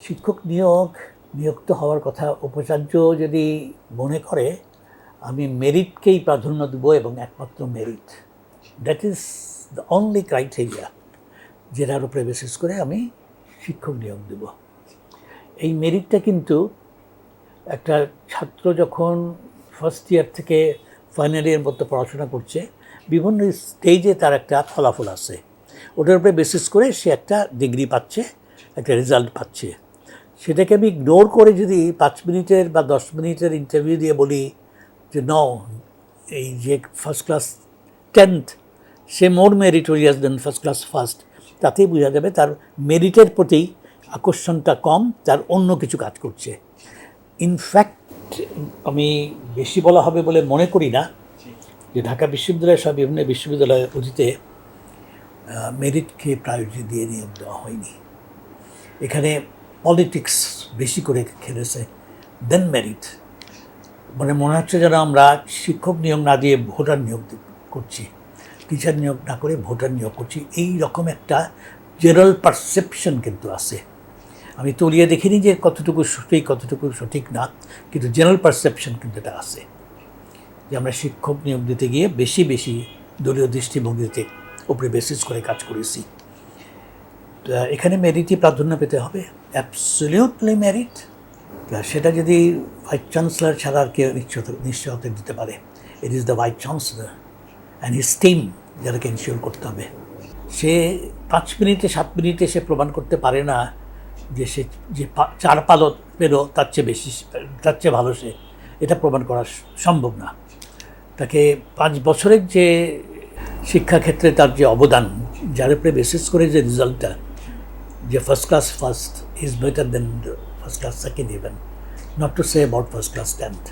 শিক্ষক নিয়োক্ত হওয়ার কথা উপাচার্য যদি মনে করে আমি মেরিটকেই প্রাধান্য দেব এবং একমাত্র merit, that is the only criteria যেটার উপরে বেসিস করে আমি শিক্ষক নিয়োগ দেব। এই মেরিটটা কিন্তু একটা ছাত্র যখন ফার্স্ট ইয়ার থেকে ফাইনাল ইয়ার মধ্যে পড়াশোনা করছে, বিভিন্ন স্টেজে তার একটা ফলাফল আছে, ওটার উপরে বেসিস করে সে একটা ডিগ্রি পাচ্ছে, একটা রেজাল্ট পাচ্ছে। সেটাকে আমি ইগনোর করে যদি 5 মিনিটের বা 10 মিনিটের ইন্টারভিউ দিয়ে বলি যে এই যে ফার্স্ট ক্লাস 10th সে মোর মেরিটোরিয়াস দেন ফার্স্ট ক্লাস ফার্স্ট, তাতেই বোঝা যাবে তার মেরিটের প্রতি আকর্ষণটা কম, তার অন্য কিছু কাজ করছে। ইনফ্যাক্ট আমি বেশি বলা হবে বলে মনে করি না যে ঢাকা বিশ্ববিদ্যালয়ের সব বিভিন্ন বিশ্ববিদ্যালয়ের অতীতে মেরিটকে প্রায়োরিটি দিয়ে নিয়োগ দেওয়া হয়নি। এখানে পলিটিক্স বেশি করে খেলেছে দেন মেরিট। মানে মনে হচ্ছে যেন আমরা শিক্ষক নিয়োগ না দিয়ে ভোটার নিয়োগ করছি, টিচার নিয়োগ না করে ভোটার নিয়োগ করছি, এই রকম একটা জেনারেল পারসেপশন কিন্তু আছে। আমি তলিয়ে দেখিনি যে কতটুকু সঠিক কতটুকু সঠিক না, কিন্তু জেনারেল পারসেপশন কিন্তু এটা আছে যে আমরা শিক্ষক নিয়োগ দিতে গিয়ে বেশি বেশি দলীয় দৃষ্টিভঙ্গিতে উপরে বেসিস করে কাজ করেছি। এখানে মেরিটই প্রাধান্য পেতে হবে, অ্যাবসলিউটলি মেরিট। সেটা যদি ভাইস চ্যান্সেলর ছাড়া আর কেউ নিশ্চয়তা দিতে পারে, it is the vice chancellor and his team যাদেরকে ইনশিওর করতে হবে। সে 5 মিনিটে 7 মিনিটে সে প্রমাণ করতে পারে না যে সে যে 4 পালক পেলো তার চেয়ে ভালো সে, এটা প্রমাণ করা সম্ভব না। তাকে 5 বছরের যে শিক্ষাক্ষেত্রে তার যে অবদান, যার উপরে বেসিস করে যে রেজাল্টটা, যে first class first is better then first class second even, not to say about first class 10th।